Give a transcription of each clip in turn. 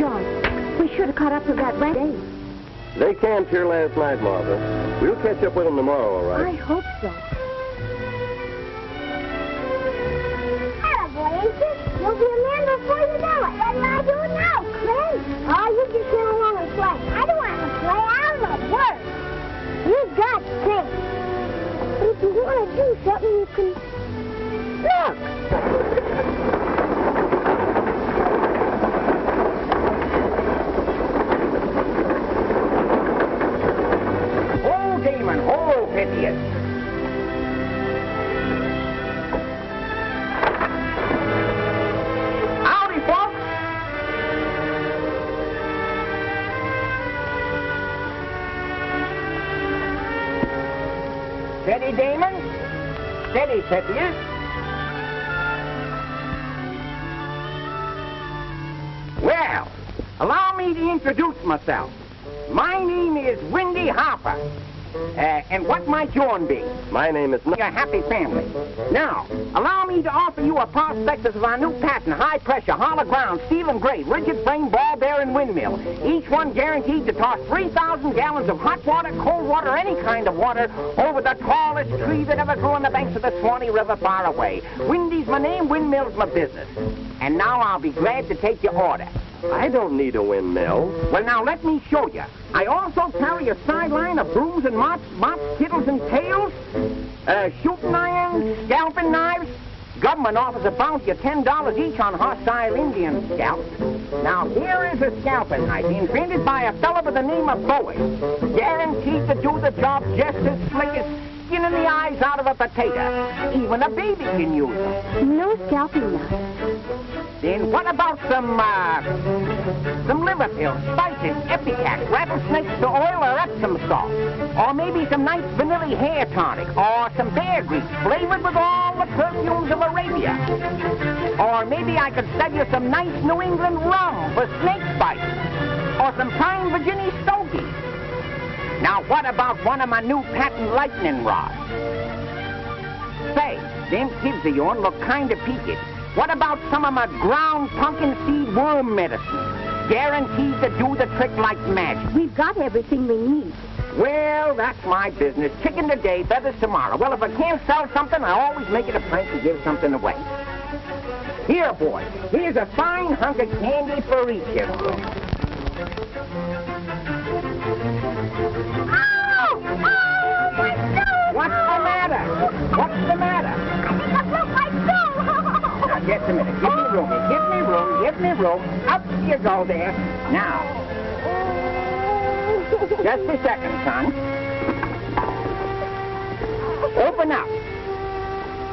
John, we should have caught up with that bandit. They camped here last night, Martha. We'll catch up with them tomorrow, all right? I hope so. Hello, boy, ain't you? You'll be a man before you know it. What do I do now, Clint? Oh, you just sit along and play. I don't want to play. I want to work. You got sense. But if you want to do something, you can... Look! Oh, Phineas. Howdy, folks. Steady, Damon. Steady, Phineas. Well, allow me to introduce myself. My name is Windy Harper. And what might yourn be? My name is... A happy family. Now, allow me to offer you a prospectus of our new patent, high-pressure, hollow ground, steel and grade, rigid frame, ball-bearing windmill. Each one guaranteed to toss 3,000 gallons of hot water, cold water, any kind of water, over the tallest tree that ever grew on the banks of the Swanee River far away. Windy's my name, windmill's my business. And now I'll be glad to take your order. I don't need a windmill. Well, now, let me show you. I also carry a sideline of brooms and mops, kittles and tails, shooting irons, scalping knives. Government offers a bounty of $10 each on hostile Indian scalps. Now, here is a scalping knife invented by a fellow by the name of Bowie. Guaranteed to do the job just as slick as skinning the eyes out of a potato. Even a baby can use them. No scalping knife. Then what about some liver pills, spices, ipecac, rattlesnakes to oil or Epsom salt? Or maybe some nice vanilla hair tonic, or some bear grease flavored with all the perfumes of Arabia. Or maybe I could sell you some nice New England rum for snake bites, or some prime Virginia stogies. Now what about one of my new patent lightning rods? Say, them kids of yourn look kind of peaked. What about some of my ground pumpkin seed worm medicine? Guaranteed to do the trick like magic. We've got everything we need. Well, that's my business. Chicken today, feathers tomorrow. Well, if I can't sell something, I always make it a point to give something away. Here, boy, here's a fine hunk of candy for each of you. Oh, my toe! What's the matter? What's the matter? I think I broke my toe! Now, just a minute. Give me room. Give me room. Give me room. Up you go there. Now, just a second, son. Open up.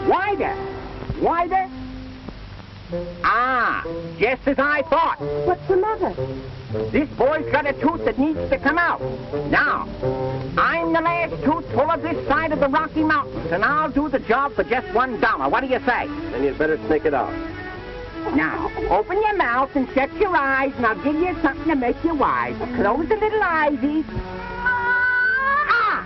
Wider. Wider. Ah, just as I thought. What's the matter? This boy's got a tooth that needs to come out. Now, I'm the last tooth full of this side of the Rocky Mountains, and I'll do the job for just $1. What do you say? Then you'd better sneak it out. Now, open your mouth and shut your eyes, and I'll give you something to make you wise. Close the little eyesies. Ah!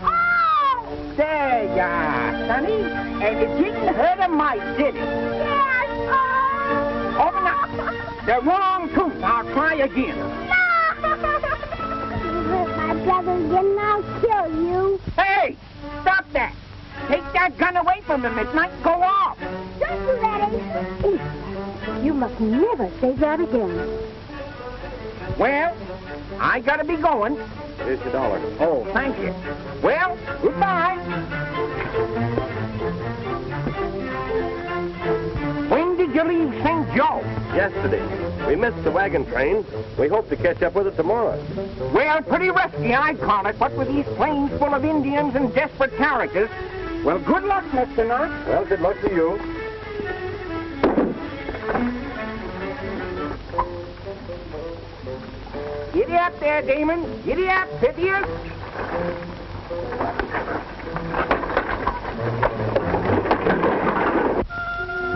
There you are, sonny. And it didn't hurt a mite, did it? Yes! Open up. The wrong tooth. I'll try again. No! You hurt my brother again, and I'll kill you. Hey! Stop that! Take that gun away from him. It might go off. Don't do that, Ace. You must never say that again. Well, I gotta be going. Here's your $1. Oh, thank you. Well, goodbye. When did you leave St. Joe? Yesterday. We missed the wagon train. We hope to catch up with it tomorrow. Well, pretty risky, I'd call it. What with these plains full of Indians and desperate characters. Well, good luck, Mr. Knox. Well, good luck to you. Giddy up there, Damon. Giddy up, Pythias.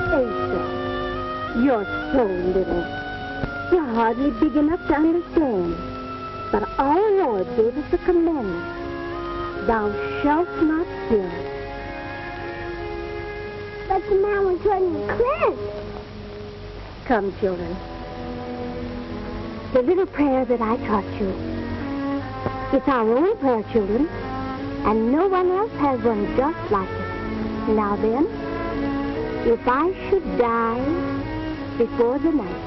Fraser, you're so little. You're hardly big enough to understand. But our Lord gave us a commandment. Thou shalt not kill. But the man was running Clint. Come, children. the little prayer that I taught you. It's our own prayer, children, and no one else has one just like it. Now then, if I should die before the night,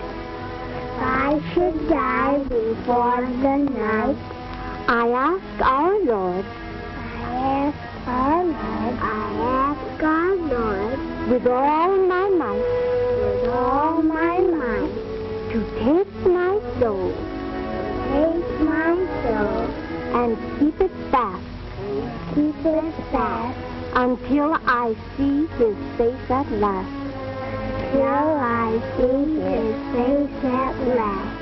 If I should die before the night, I ask our Lord, I ask our Lord, with all my might, to take my soul and keep it fast until I see his face at last. till I see his face at last.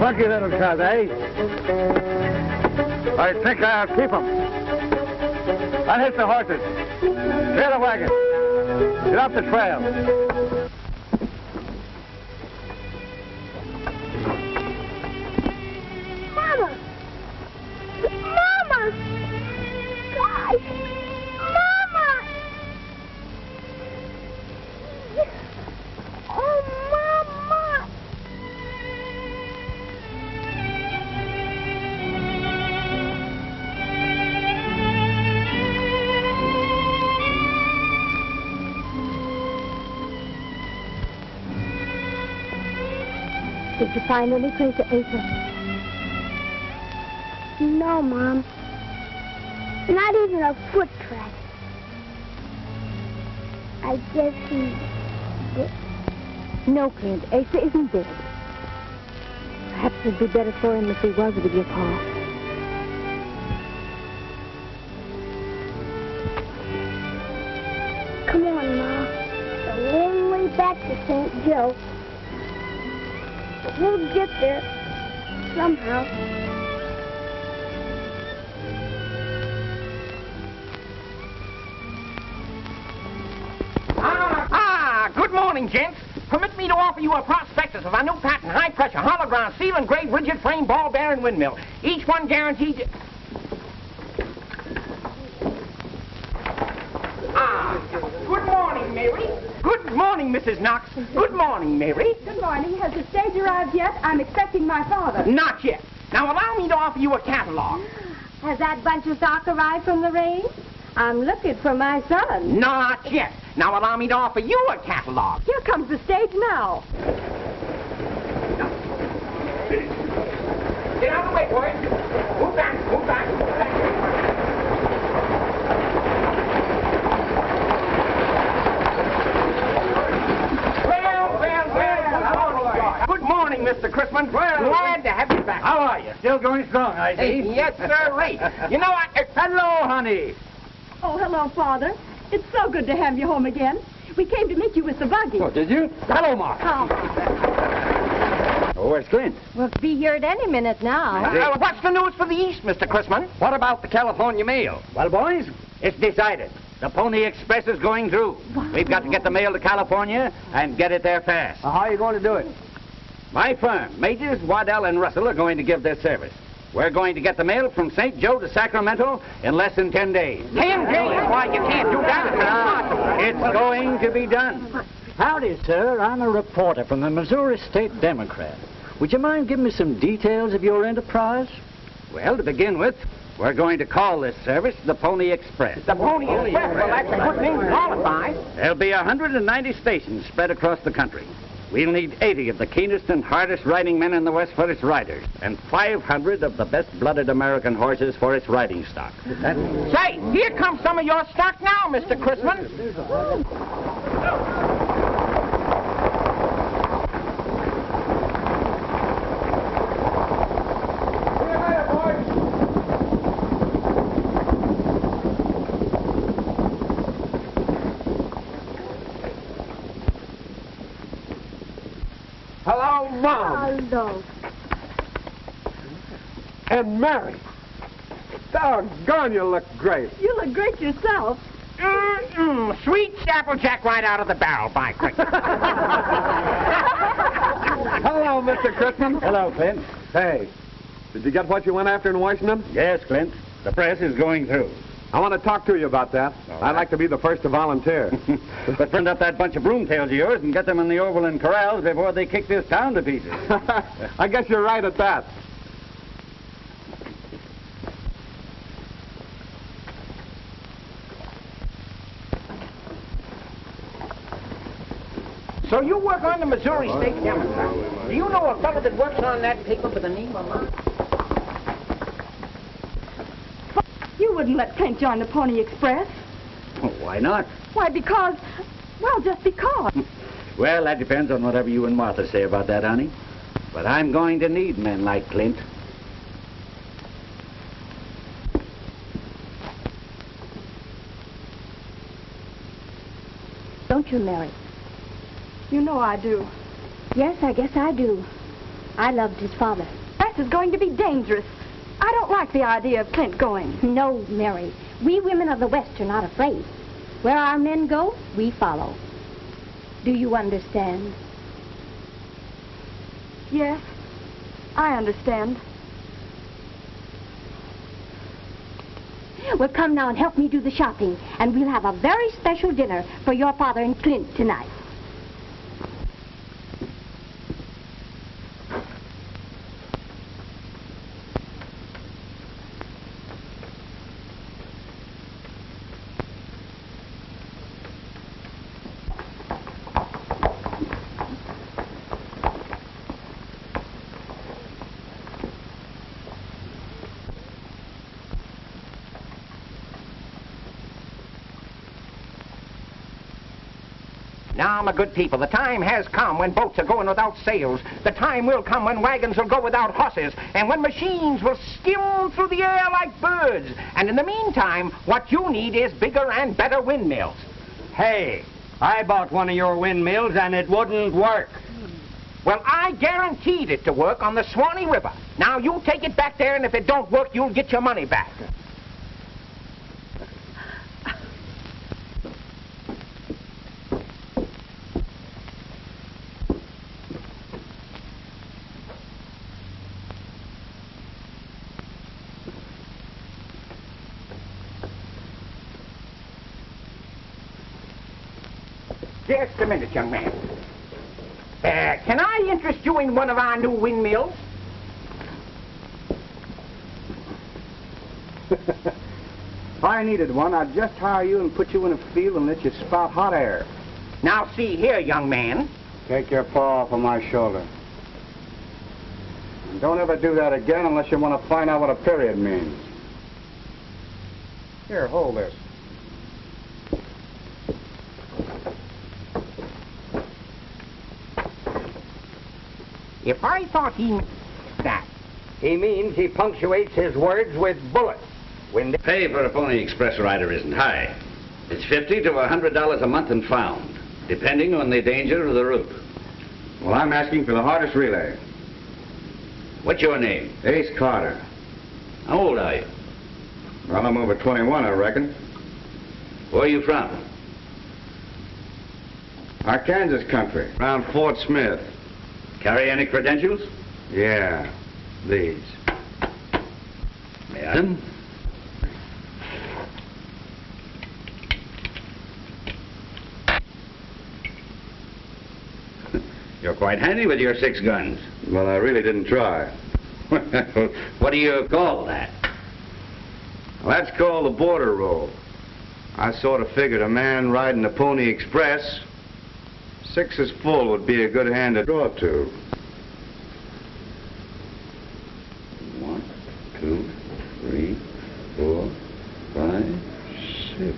Lucky little cut, eh? I think I'll keep him. I'll hit the horses. Clear the wagon. Get off the trail. Mama! Mama! Guys! Mama! Oh, Mama! Did you find any place to enter? No, Mom. Not even a foot track. I guess he did. No, Clint. Asa isn't dead. Perhaps it'd be better for him if he was with your pa. Come on, Ma. The long way back to St. Joe. But we'll get there somehow. Good morning, gents. Permit me to offer you a prospectus of our new patent high-pressure, hollow-ground, seal-engraved, rigid-frame, ball-bearing windmill. Each one guaranteed to... Good morning, Mary. Good morning, Mrs. Knox. Good morning, Mary. Good morning. Has the stage arrived yet? I'm expecting my father. Not yet. Now, allow me to offer you a catalog. Has that bunch of stock arrived from the range? I'm looking for my son. Not yet. Now, allow me to offer you a catalog. Here comes the stage now. Get out of the way, boys. Move back, move back, move back. Well. Good morning, Mr. Crispin. Glad to have you back. How are you? Still going strong, I see. Yes, sir, right. You know, Hello, honey. Oh, hello, Father. It's so good to have you home again. We came to meet you with the buggy. Oh, did you? Hello, Mark. Oh, where's Clint? We'll be here at any minute now. what's the news for the East, Mr. Crispin? What about the California mail? Well, boys, it's decided. The Pony Express is going through. We've got to get the mail to California and get it there fast. How are you going to do it? My firm, Majors, Waddell, and Russell are going to give their service. We're going to get the mail from St. Joe to Sacramento in less than 10 days. 10 days? Why, you can't do that. It's going to be done. Howdy, sir. I'm a reporter from the Missouri State Democrat. Would you mind giving me some details of your enterprise? Well, to begin with, we're going to call this service the Pony Express. The Pony Express? Well, that's a good name to qualify. There'll be 190 stations spread across the country. We'll need 80 of the keenest and hardest riding men in the West for its riders, and 500 of the best-blooded American horses for its riding stock. Say, here comes some of your stock now, Mr. Chrisman. Hello, Mom. Hello. And Mary. Doggone, you look great. You look great yourself. Sweet Applejack right out of the barrel, by quick. Hello, Mr. Chrisman. Hello, Clint. Hey, did you get what you went after in Washington? Yes, Clint. The press is going through. I want to talk to you about that. All I'd right. like to be the first to volunteer. But print up that bunch of broomtails of yours and get them in the Overland corrals before they kick this town to pieces. I guess you're right at that. So you work on the Missouri State Democrat. Do you know a fellow that works on that paper by the name of... You wouldn't let Clint join the Pony Express. Oh, why not? Why, because... Well, just because. Well, that depends on whatever you and Martha say about that, honey. But I'm going to need men like Clint. Don't you, Mary? You know I do. Yes, I guess I do. I loved his father. This is going to be dangerous. I don't like the idea of Clint going. No, Mary. We women of the West are not afraid. Where our men go, we follow. Do you understand? Yes, I understand. Well, come now and help me do the shopping, and we'll have a very special dinner for your father and Clint tonight. Now, my good people, the time has come when boats are going without sails. The time will come when wagons will go without horses, and when machines will skim through the air like birds. And in the meantime, what you need is bigger and better windmills. Hey, I bought one of your windmills and it wouldn't work. Well, I guaranteed it to work on the Swanee River. Now, you take it back there, and if it don't work, you'll get your money back. Just a minute, young man. Can I interest you in one of our new windmills? If I needed one, I'd just hire you and put you in a field and let you spout hot air. Now, see here, young man. Take your paw off of my shoulder. And don't ever do that again unless you want to find out what a period means. Here, hold this. If I thought he meant that. He means he punctuates his words with bullets. When Pay for a Pony Express rider isn't high. It's $50 to $100 a month and found, depending on the danger of the route. Well, I'm asking for the hardest relay. What's your name? Ace Carter. How old are you? Well, I'm over 21, I reckon. Where are you from? Arkansas country, around Fort Smith. Carry any credentials? Yeah, these. Marion? quite handy with your 6 guns. Well, I really didn't try. What do you call that? Well, that's called a border roll. I sort of figured a man riding the Pony Express, 6 full would be a good hand to draw to. 1, 2, 3, 4, 5, 6.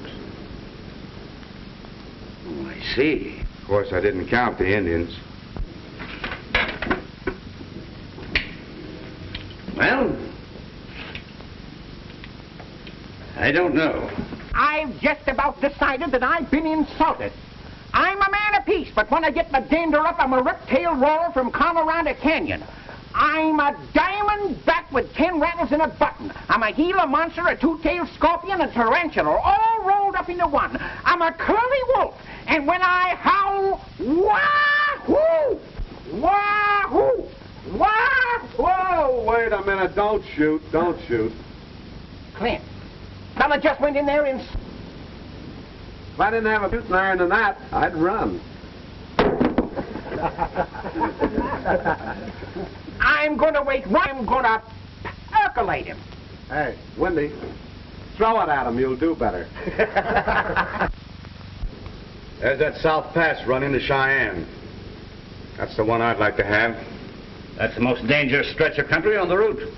Oh, I see. Of course, I didn't count the Indians. Well, I don't know. I've just about decided that I've been insulted. I'm a man of peace, but when I get my dander up, I'm a rip-tailed roarer from Colorado Canyon. I'm a diamond bat with 10 rattles in a button. I'm a Gila monster, a 2-tailed scorpion, a tarantula, all rolled up into one. I'm a curly wolf, and when I howl, wah-hoo! Wah-hoo! Wah-hoo! Whoa, wait a minute. Don't shoot. Don't shoot. Clint, fella just went in there and... If I didn't have a shooting iron than that, I'd run. I'm going to wait. I'm going to percolate him. Hey, Wendy, throw it at him. You'll do better. There's that South Pass run into Cheyenne. That's the one I'd like to have. That's the most dangerous stretch of country on the route.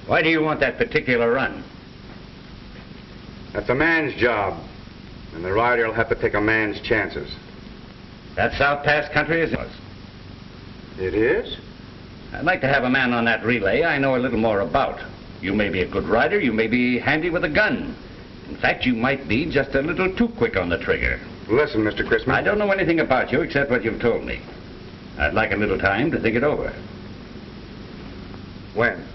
Why do you want that particular run? That's a man's job, and the rider will have to take a man's chances. That South Pass country is yours. It is? I'd like to have a man on that relay I know a little more about. You may be a good rider, you may be handy with a gun. In fact, you might be just a little too quick on the trigger. Listen, Mr. Christmas. I don't know anything about you except what you've told me. I'd like a little time to think it over. When?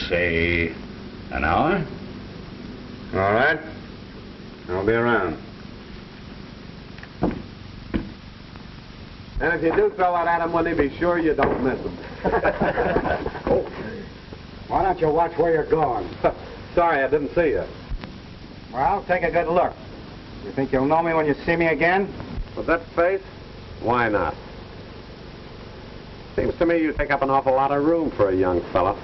Say, an hour? All right. I'll be around. And if you do throw it at him, Wendy, be sure you don't miss him. Oh. Why don't you watch where you're going? Sorry, I didn't see you. Well, take a good look. You think you'll know me when you see me again? With that face? Why not? Seems to me you take up an awful lot of room for a young fella.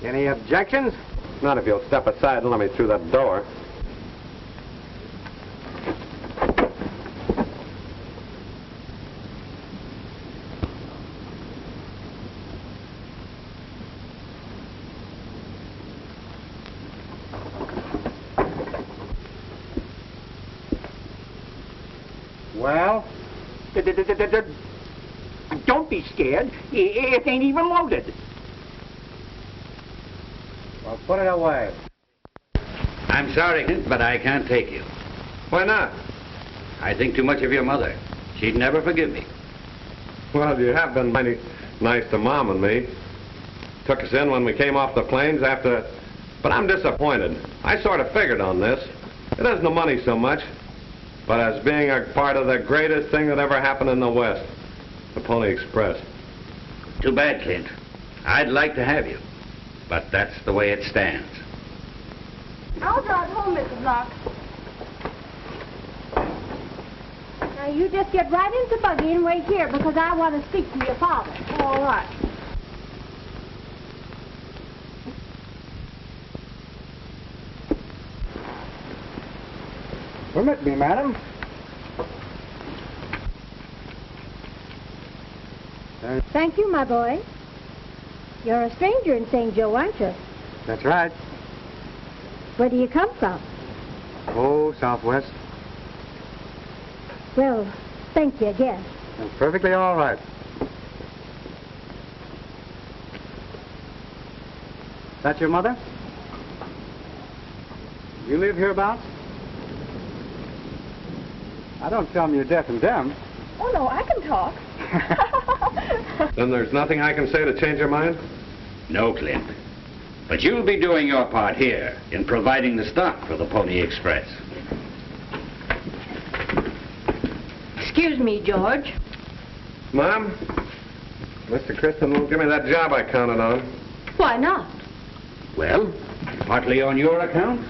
Any objections? Not if you'll step aside and let me through that door. Well? Don't be scared. It ain't even loaded. Well, put it away. I'm sorry, Clint, but I can't take you. Why not? I think too much of your mother. She'd never forgive me. Well, you have been mighty nice to Mom and me. Took us in when we came off the plains after... But I'm disappointed. I sort of figured on this. It isn't the money so much, but as being a part of the greatest thing that ever happened in the West, the Pony Express. Too bad, Clint. I'd like to have you, but that's the way it stands. I'll drive home, Mrs. Locke. Now, you just get right into the buggy and wait here because I want to speak to your father. All right. Permit me, madam. Thank you, my boy. You're a stranger in St. Joe, aren't you? That's right. Where do you come from? Oh, Southwest. Well, thank you again. That's perfectly all right. That your mother? You live hereabouts? I don't tell me you're deaf and dumb. Oh, no, I can talk. Then there's nothing I can say to change your mind? No, Clint. But you'll be doing your part here in providing the stock for the Pony Express. Excuse me, George. Mom, Mr. Kristen won't give me that job I counted on. Why not? Well, partly on your account,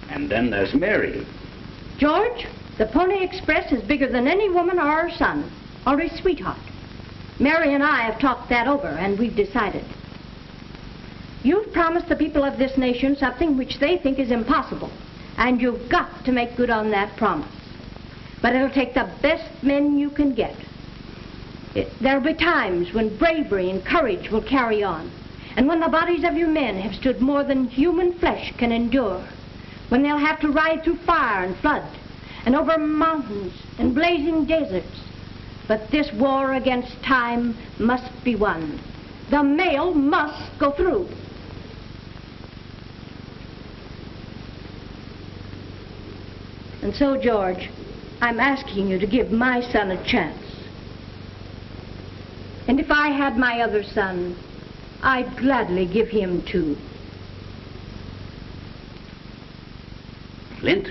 and then there's Mary. George, the Pony Express is bigger than any woman or her son. or his sweetheart. Mary and I have talked that over, and we've decided. You've promised the people of this nation something which they think is impossible, and you've got to make good on that promise. But it'll take the best men you can get. There'll be times when bravery and courage will carry on, and when the bodies of your men have stood more than human flesh can endure, when they'll have to ride through fire and flood, and over mountains and blazing deserts. But this war against time must be won. The mail must go through. And so, George, I'm asking you to give my son a chance. And if I had my other son, I'd gladly give him too. Clint,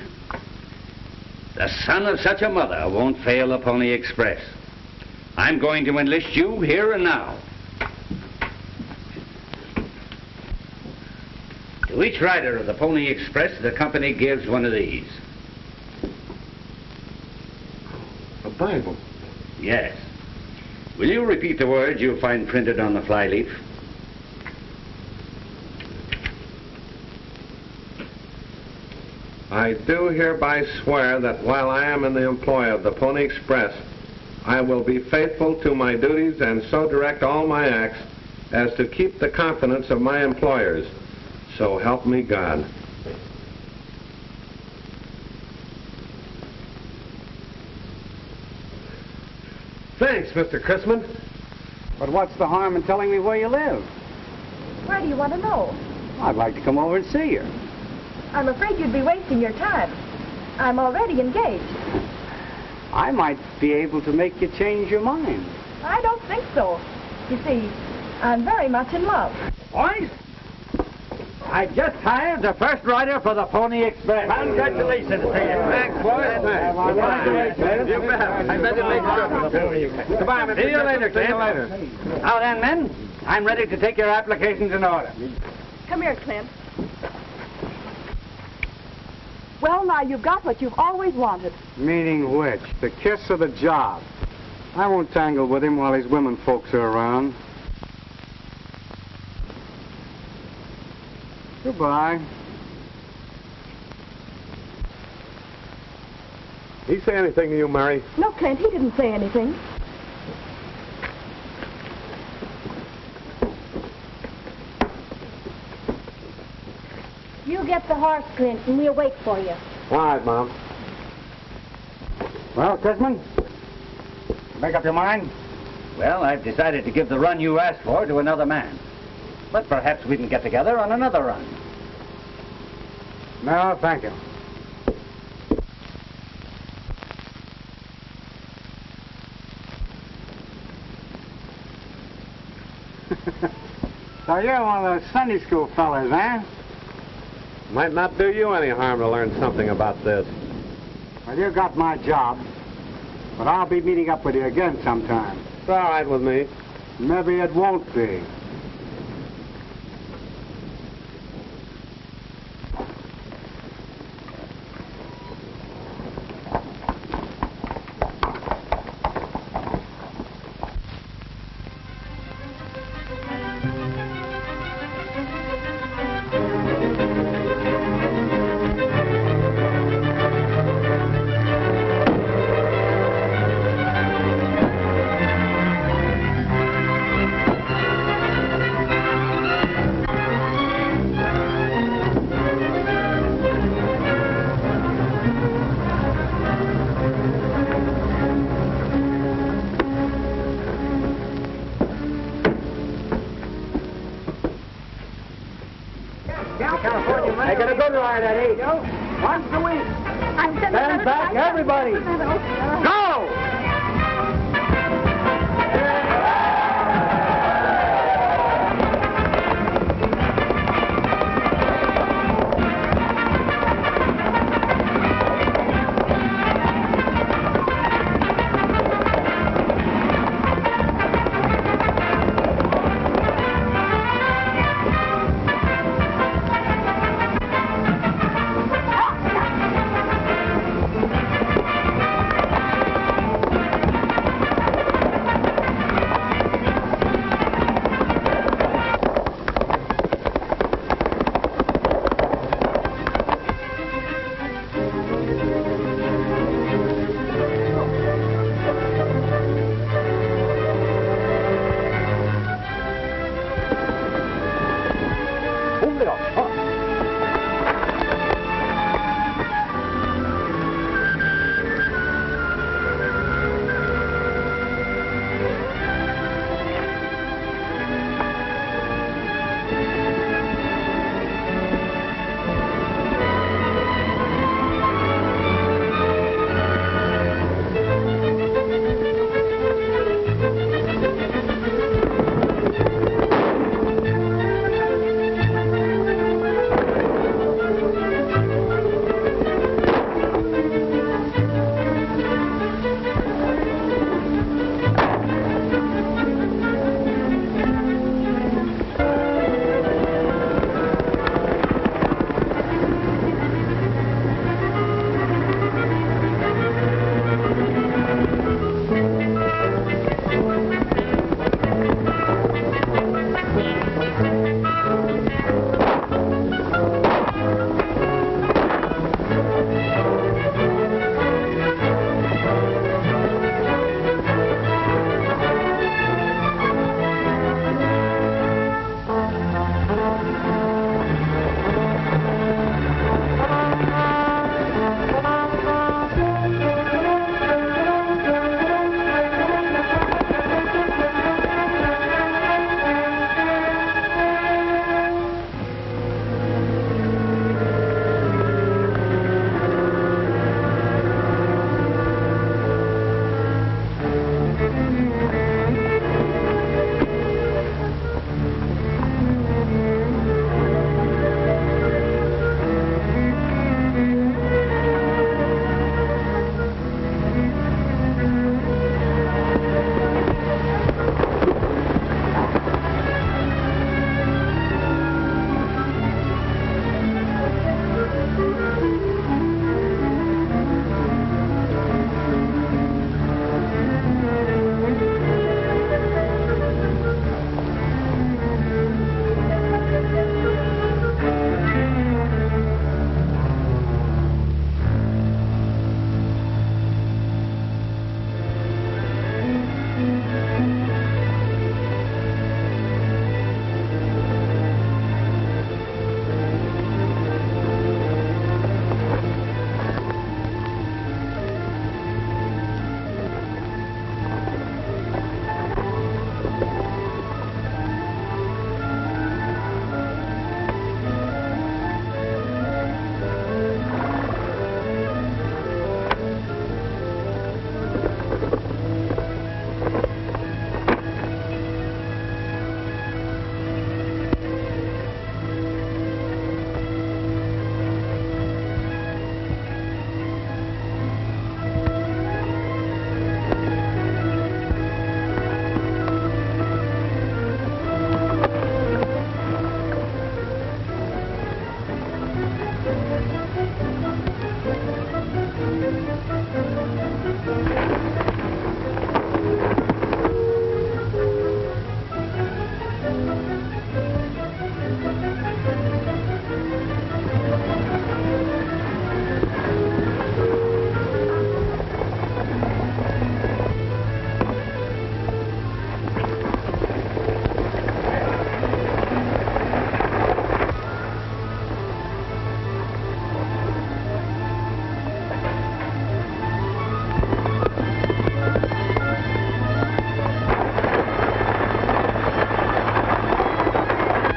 the son of such a mother won't fail the Pony Express. I'm going to enlist you here and now. To each rider of the Pony Express, the company gives one of these. A Bible? Yes. Will you repeat the words you'll find printed on the flyleaf? I do hereby swear that while I am in the employ of the Pony Express, I will be faithful to my duties and so direct all my acts as to keep the confidence of my employers. So help me God. Thanks, Mr. Chrisman. But what's the harm in telling me where you live? Where do you want to know? I'd like to come over and see you. I'm afraid you'd be wasting your time. I'm already engaged. I might be able to make you change your mind. I don't think so. You see, I'm very much in love. Boys, I just hired the first rider for the Pony Express. Congratulations to you. Thanks, boys. Congratulations. You bet. I better make sure. Goodbye, Mr. See you later, Clint. See you later. Now then, men, I'm ready to take your applications in order. Come here, Clint. Well, now you've got what you've always wanted. Meaning which? The kiss or the job? I won't tangle with him while his women folks are around. Goodbye. He say anything to you, Mary? No, Clint, he didn't say anything. You get the horse, Clint, and we'll wait for you. All right, Mom. Well, Chrisman, make up your mind? Well, I've decided to give the run you asked for to another man. But perhaps we can get together on another run. No, thank you. So you're one of those Sunday school fellas, eh? Might not do you any harm to learn something about this. Well, you got my job, but I'll be meeting up with you again sometime. It's all right with me. Maybe it won't be. I got a good ride at 8. Once a week. Stand back, everybody. Go!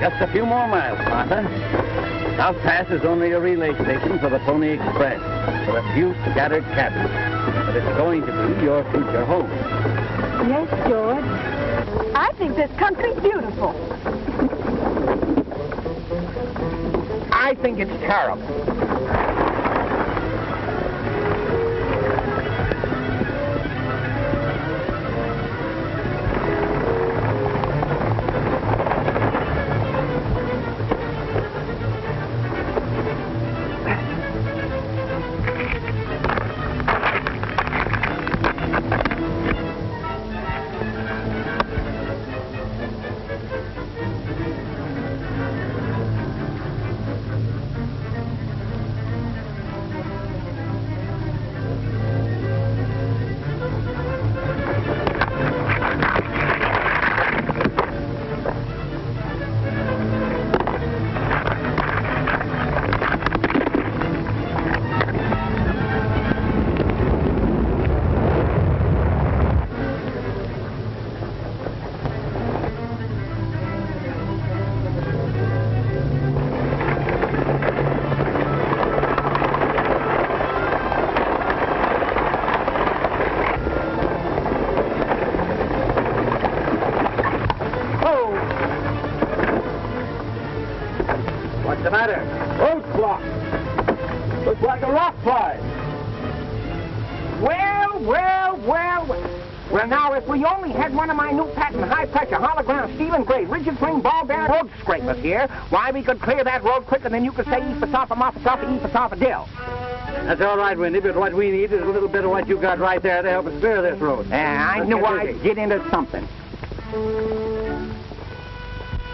Just a few more miles, Martha. South Pass is only a relay station for the Pony Express, for a few scattered cabins. But it's going to be your future home. Yes, George. I think this country's beautiful. I think it's terrible. What's the matter? Road's blocked. Looks like a rock slide. Well, now, if we only had one of my new patent high-pressure hollow-ground steel and gray rigid swing ball bearing road scrapers here, why, we could clear that road quicker than you could say E for sofa, ma for sofa, E for sofa, dill. That's all right, Windy, but what we need is a little bit of what you got right there to help us clear this road. I knew I'd get into something.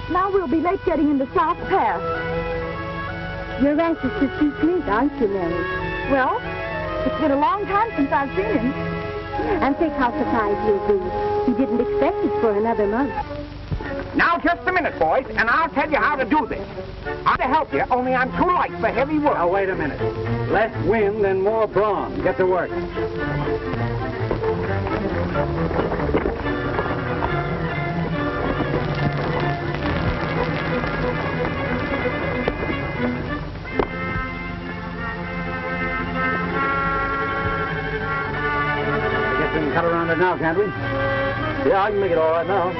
Now we'll be late getting into South Pass. You're anxious to see Clint, aren't you, Mary? Well, it's been a long time since I've seen him. And think how surprised he'll be. He didn't expect us for another month. Now, just a minute, boys, and I'll tell you how to do this. I'm to help you, only I'm too light for heavy work. Now, wait a minute. Less wind and more brawn. Get to work. We can cut around it now, can't we? Yeah, I can make it all right now.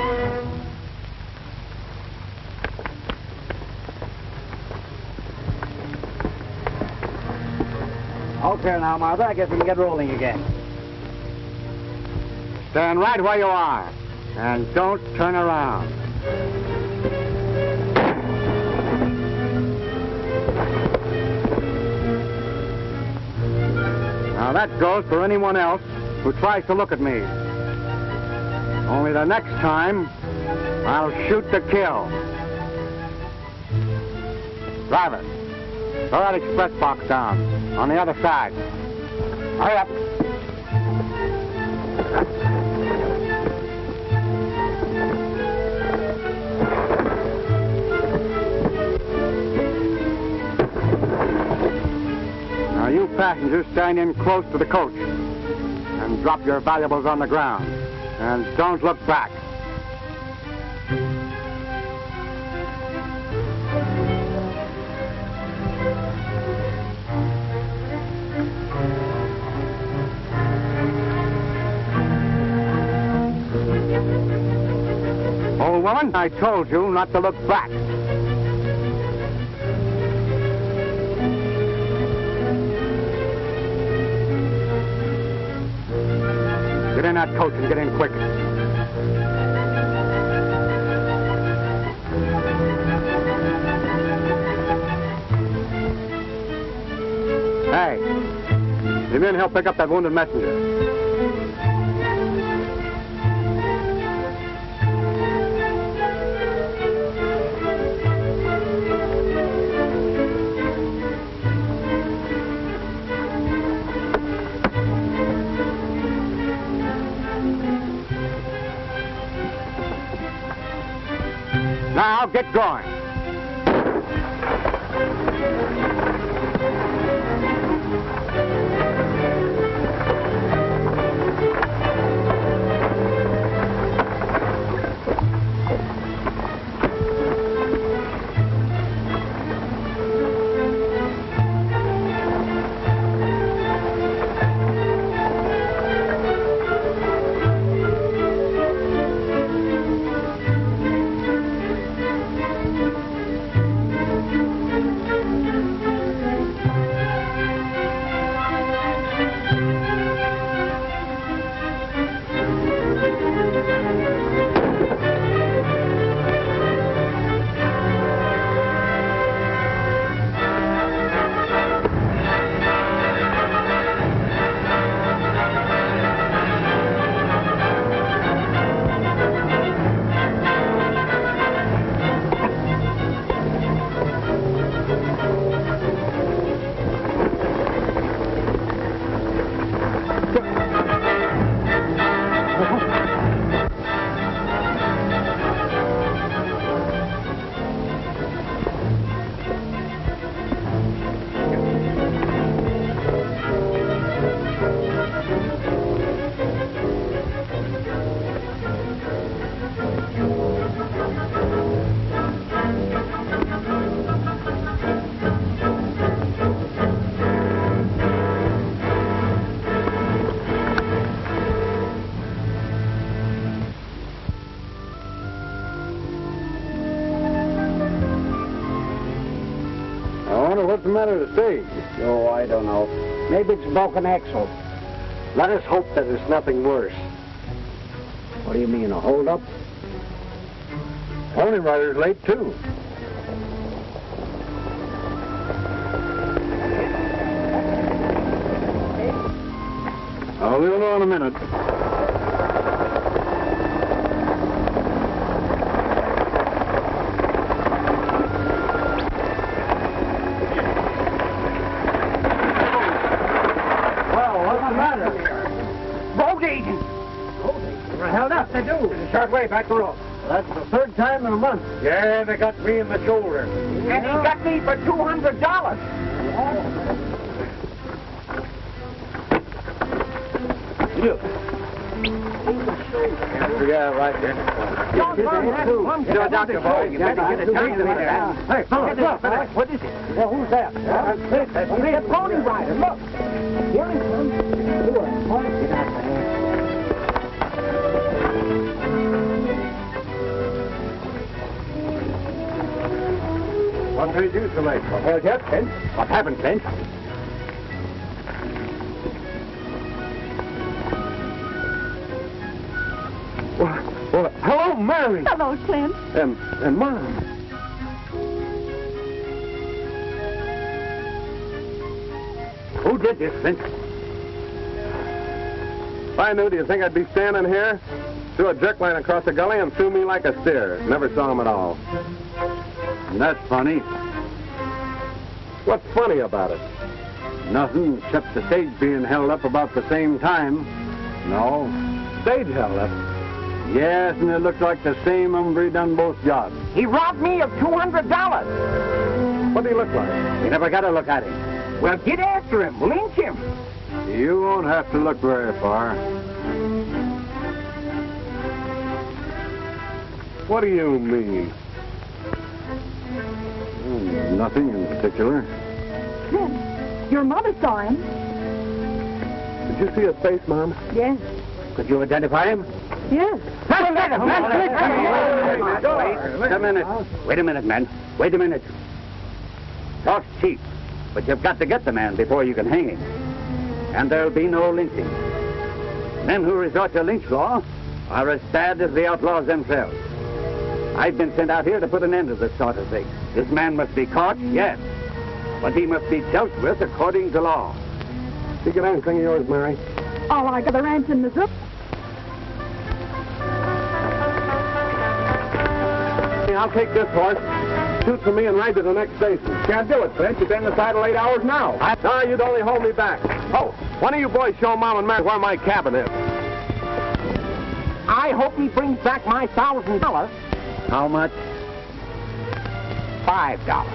Okay now, Martha, I guess we can get rolling again. Stand right where you are, and don't turn around. Now that goes for anyone else who tries to look at me. Only the next time, I'll shoot to kill. Driver, throw that express box down on the other side. Hurry up. Now you passengers stand in close to the coach and drop your valuables on the ground. And don't look back. Old woman, I told you not to look back. Get in that coach and get in quick. Hey, the men help pick up that wounded messenger. Now, get going. what's the matter with the stage? Oh, I don't know. Maybe it's broken axle. Let us hope that it's nothing worse. What do you mean, a holdup? Pony Rider's late, too. We'll know in a minute. They do. Short way, back the rope. That's the third time in a month. Yeah, they got me in the shoulder. And he got me for $200. You. Yeah, right there. You're a doctor, boy. You better get a turn to me there. Hey, what is it? Well, who's that? It's a pony rider. Look. Here he comes. Get out there. What can we do tonight? Well, yes, Clint. What happened, Clint? Well, hello, Mary. Hello, Clint. And Mom. Who did this, Clint? If I knew, do you think I'd be standing here? Threw a jerk line across the gully and threw me like a steer. Never saw him at all. That's funny. What's funny about it? Nothing except the stage being held up about the same time. No. Stage held up. Yes, and it looked like the same hombre done both jobs. He robbed me of $200. What do he look like? You never got to look at him. Well, get after him. Lynch him. You won't have to look very far. What do you mean? Nothing in particular. Clint, your mother saw him. Did you see his face, Mom? Yes. Could you identify him? Yes. Wait a minute. Wait a minute, man. Wait a minute. Talk's cheap, but you've got to get the man before you can hang him. And there'll be no lynching. Men who resort to lynch law are as bad as the outlaws themselves. I've been sent out here to put an end to this sort of thing. This man must be caught, yes, but he must be dealt with according to law. Did you get anything of yours, Mary? All I got the ranch in Missouri. I'll take this horse. Shoot for me and ride to the next station. Can't do it, Clint. You've been in the saddle 8 hours now. No, you'd only hold me back. Oh, one of you boys show Mom and Mary where my cabin is. I hope he brings back my $1,000. How much? $5.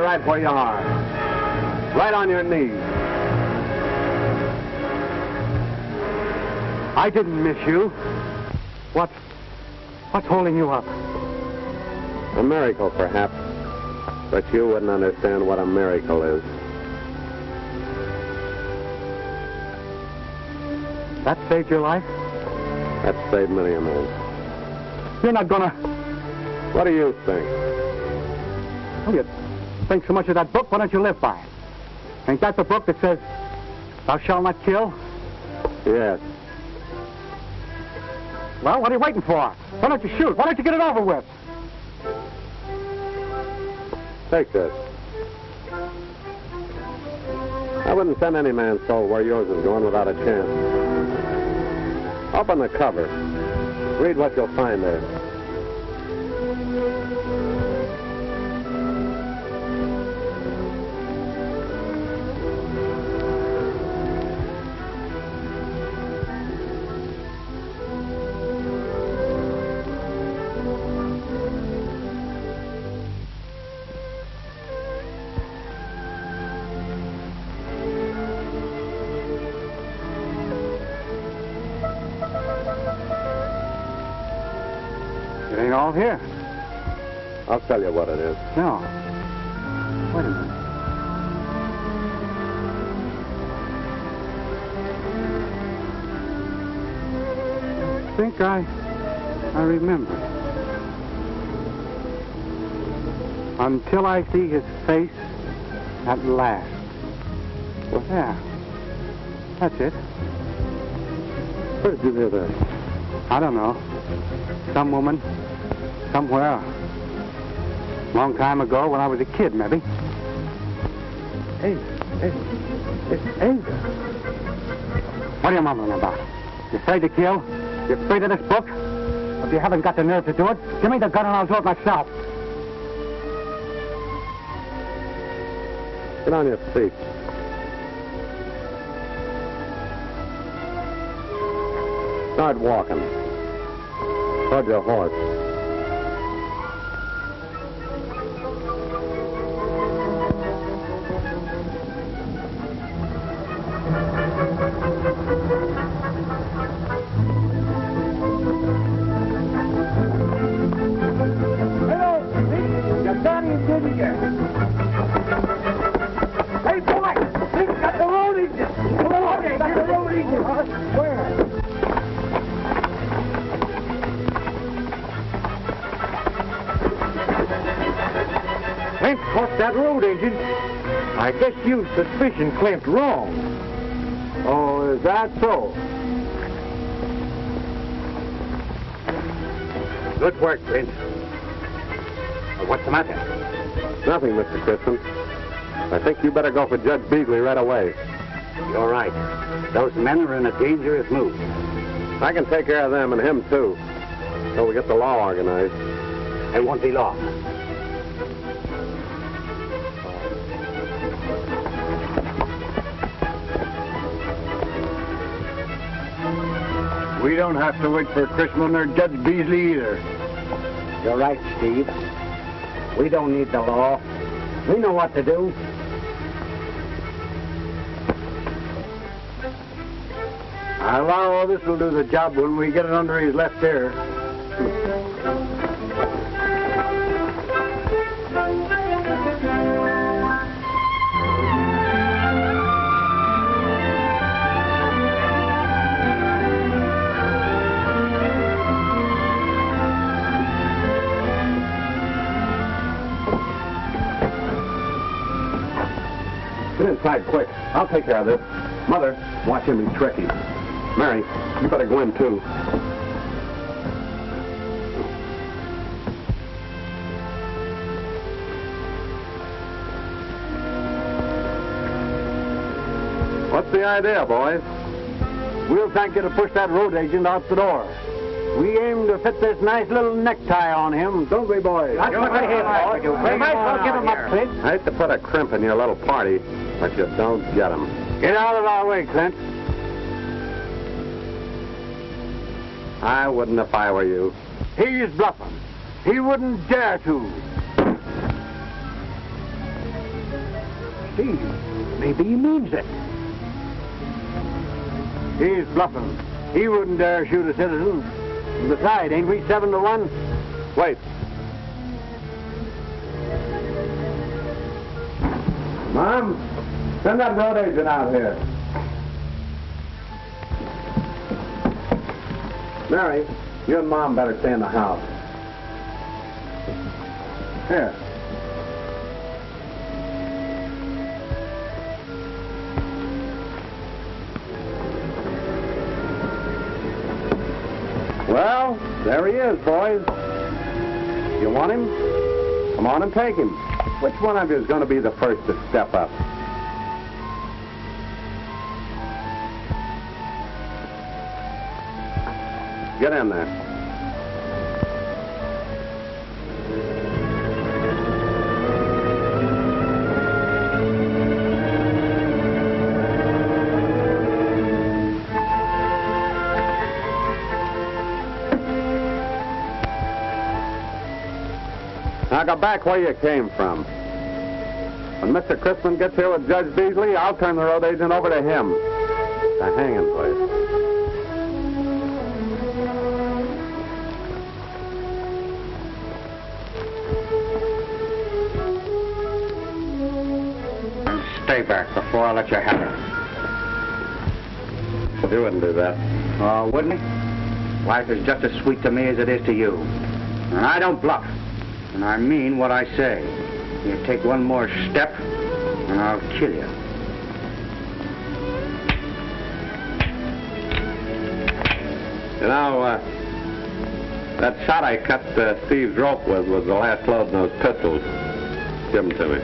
right where you are. Right on your knees. I didn't miss you. What's holding you up? A miracle, perhaps. But you wouldn't understand what a miracle is. That saved your life? That saved many a man. You're not gonna... What do you think? Oh, you think so much of that book, why don't you live by it? Ain't that the book that says, thou shalt not kill? Yes. Well, what are you waiting for? Why don't you shoot? Why don't you get it over with? Take this. I wouldn't send any man's soul where yours is going without a chance. Open the cover. Read what you'll find there. It ain't all here. I'll tell you what it is. No. Wait a minute. I think I remember. Until I see his face at last. Well, yeah. That's it. Where did you hear that? I don't know. Some woman, somewhere. Long time ago when I was a kid, maybe. Hey. What are you mumbling about? You afraid to kill? You afraid of this book? If you haven't got the nerve to do it, give me the gun and I'll do it myself. Get on your feet. Start walking. Toward your horse. Hello, you're starting to do again. Hey, boy, Lease got the road agent. Come on, got the road agent. Where? Clint caught that road agent. I guess you suspicion Clint wrong. Oh, is that so? Good work, Clint. What's the matter? Nothing, Mr. Gibson. I think you better go for Judge Beasley right away. You're right. Those men are in a dangerous mood. I can take care of them and him, too. Till we get the law organized. It won't be long. We don't have to wait for Chrisman or Judge Beasley either. You're right, Steve. We don't need the law. We know what to do. I allow this will do the job when we get it under his left ear. Get inside quick. I'll take care of this. Mother, watch him. He's tricky. Mary, you better go in, too. What's the idea, boys? We'll thank you to push that road agent out the door. We aim to fit this nice little necktie on him, don't we, boys? That's what I hear, boys. We might as well give him up, Clint. I hate to put a crimp in your little party, but you don't get him. Get out of our way, Clint. I wouldn't if I were you. He's bluffing. He wouldn't dare to. Gee, maybe he means it. He's bluffing. He wouldn't dare shoot a citizen. And besides, ain't we 7 to 1? Wait. Mom, send that road agent out here. Mary, you and Mom better stay in the house. Here. Well, there he is, boys. You want him? Come on and take him. Which one of you is going to be the first to step up? Get in there. Now go back where you came from. When Mr. Crispin gets here with Judge Beasley, I'll turn the road agent over to him. The hanging place. Stay back before I let you have it. You wouldn't do that. Oh, wouldn't he? Life is just as sweet to me as it is to you. And I don't bluff. And I mean what I say. You take one more step, and I'll kill you. You know, that shot I cut Steve's rope with was the last load in those pistols. Give them to me.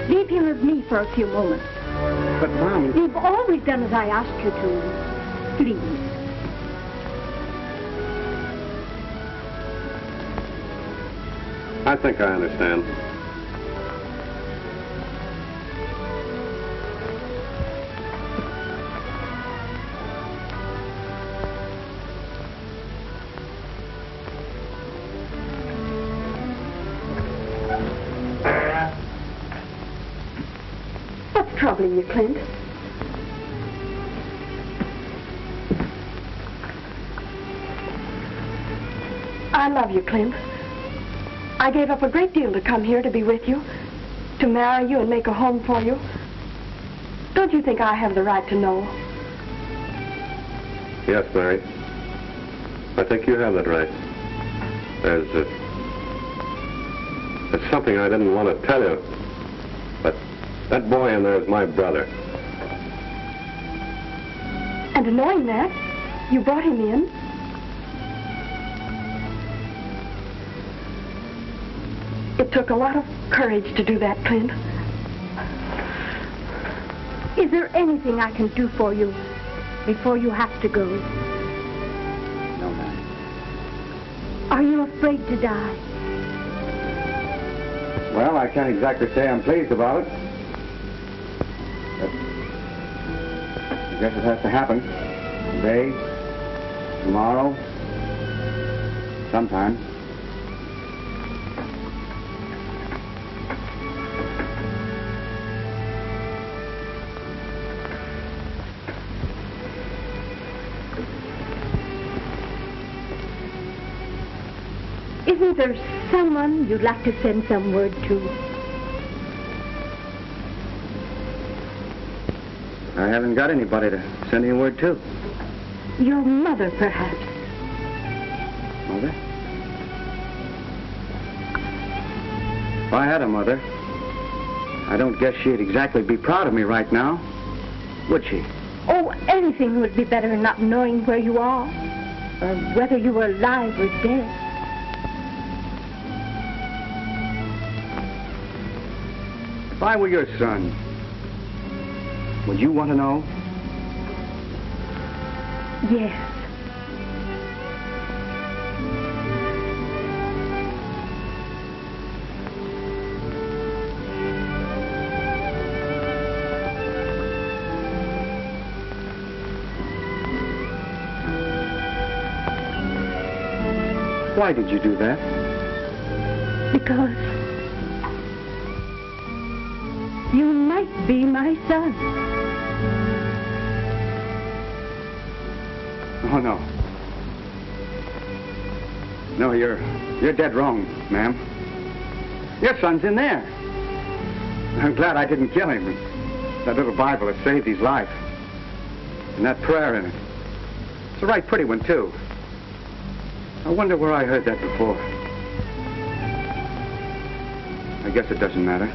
Leave him with me for a few moments. But, Mom... You've always done as I asked you to. Please. I think I understand. What's troubling you, Clint? I love you, Clint. I gave up a great deal to come here to be with you, to marry you and make a home for you. Don't you think I have the right to know? Yes, Mary. I think you have that right. There's something I didn't want to tell you, but that boy in there is my brother. And knowing that, you brought him in. It took a lot of courage to do that, Clint. Is there anything I can do for you before you have to go? No, ma'am. Are you afraid to die? Well, I can't exactly say I'm pleased about it. But I guess it has to happen. Today, tomorrow, sometime. Isn't there someone you'd like to send some word to? I haven't got anybody to send any word to. Your mother, perhaps. Mother? If I had a mother, I don't guess she'd exactly be proud of me right now, would she? Oh, anything would be better than not knowing where you are, or whether you were alive or dead. If I were your son, would you want to know? Yes. Why did you do that? Because you might be my son. Oh, no. No, you're dead wrong, ma'am. Your son's in there. I'm glad I didn't kill him. That little Bible has saved his life. And that prayer in it. It's a right pretty one, too. I wonder where I heard that before. I guess it doesn't matter.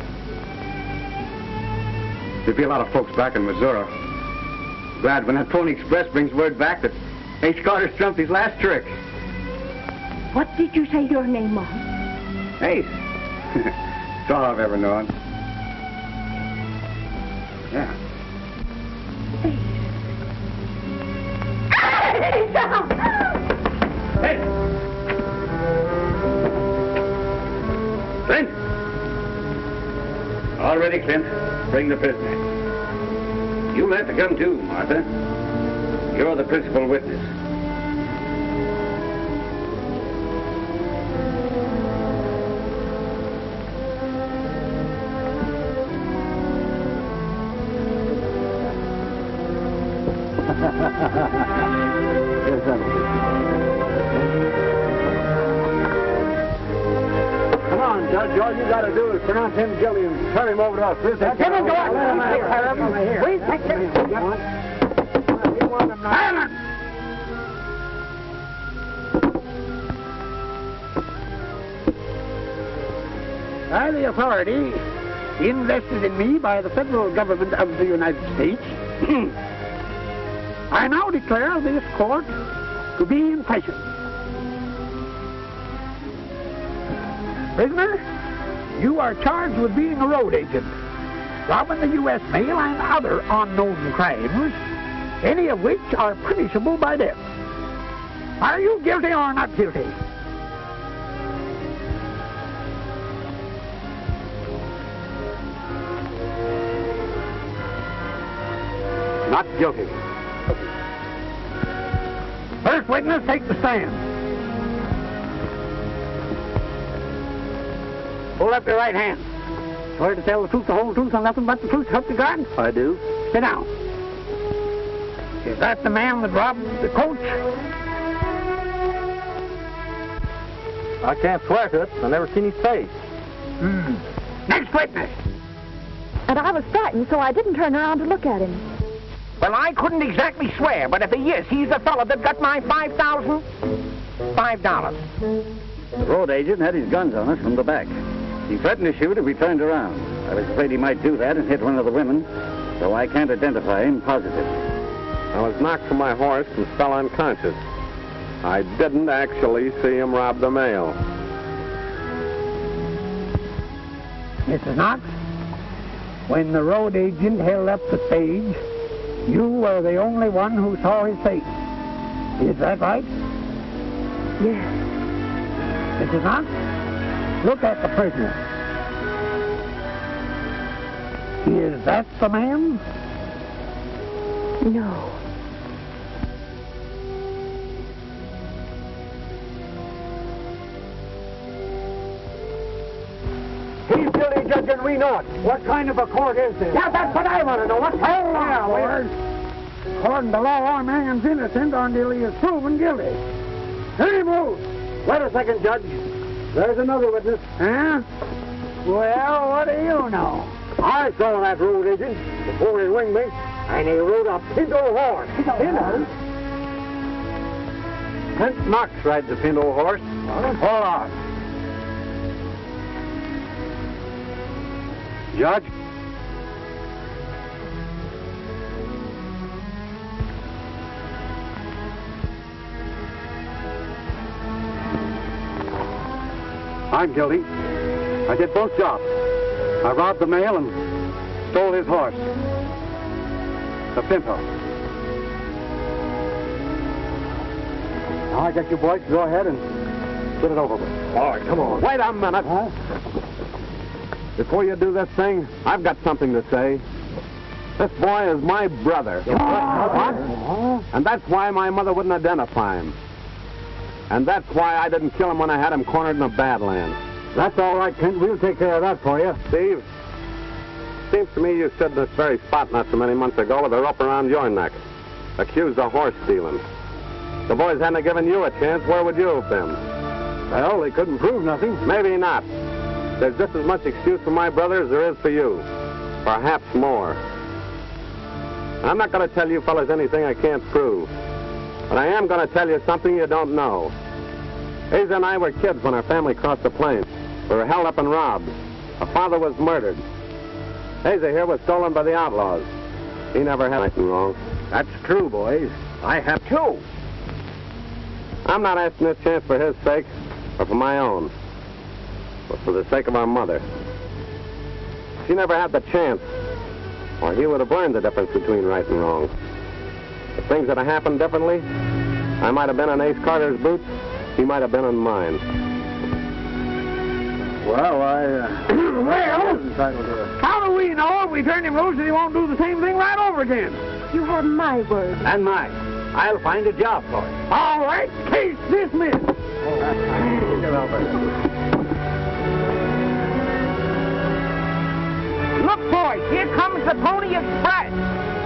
There'll be a lot of folks back in Missouri glad when that Pony Express brings word back that Ace Carter trumped his last trick. What did you say your name was? Ace. It's all I've ever known. Yeah. Hey! Clint! All ready, Clint. Bring the prisoner. You'll have to come too, Martha. You're the principal witness. Come on, Judge. All you got to do is pronounce him guilty and turn him over to us. Give him to us. We take him. By the authority invested in me by the federal government of the United States, I now declare this court to be in session. Prisoner, you are charged with being a road agent, robbing the U.S. mail and other unknown crimes, any of which are punishable by death. Are you guilty or not guilty? Not guilty. First witness, take the stand. Hold up your right hand. Swear to tell the truth, the whole truth, and nothing but the truth, help you God? I do. Sit down. Is that the man that robbed the coach? I can't swear to it. I've never seen his face. Next witness. And I was frightened, so I didn't turn around to look at him. Well, I couldn't exactly swear, but if he is, he's the fellow that got my $5,000. $5. The road agent had his guns on us from the back. He threatened to shoot if we turned around. I was afraid he might do that and hit one of the women, so I can't identify him positive. I was knocked from my horse and fell unconscious. I didn't actually see him rob the mail. Mrs. Knox, when the road agent held up the stage, you were the only one who saw his face. Is that right? Yes. Mrs. Knox, look at the prisoner. Is that the man? No. He's guilty, Judge, and we know it. What kind of a court is this? Yeah, that's what I want to know. What kind of Lord? According to law, our man's innocent until he is proven guilty. Any move? Wait a second, Judge. There's another witness. Huh? Well, what do you know? I saw that road agent before he winged me, and he rode a pinto horse. Pinto? Clint Knox rides a pinto horse. Hold on. Judge? I'm guilty. I did both jobs. I robbed the mail and stole his horse. The pinto. Now I guess you boys can go ahead and get it over with. All right, come on. Wait a minute. Huh? Before you do this thing, I've got something to say. This boy is my brother. What? And that's why my mother wouldn't identify him. And that's why I didn't kill him when I had him cornered in the Badlands. That's all right, Clint. We'll take care of that for you. Steve, seems to me you stood in this very spot not so many months ago with a rope around your neck, accused of horse stealing. The boys hadn't given you a chance, where would you have been? Well, they couldn't prove nothing. Maybe not. There's just as much excuse for my brother as there is for you. Perhaps more. I'm not going to tell you fellas anything I can't prove. But I am going to tell you something you don't know. Hazel and I were kids when our family crossed the plains. We were held up and robbed. Our father was murdered. Hazel here was stolen by the outlaws. He never had anything wrong. That's true, boys. I have too. I'm not asking this chance for his sake or for my own, but for the sake of our mother. She never had the chance, or he would have learned the difference between right and wrong. If things had happened differently, I might have been in Ace Carter's boots, he might have been in mine. Well, Well, how do we know if we turn him loose that he won't do the same thing right over again? You have my word. And mine. I'll find a job for him. All right, case dismissed. Look, boys, here comes the Pony Express.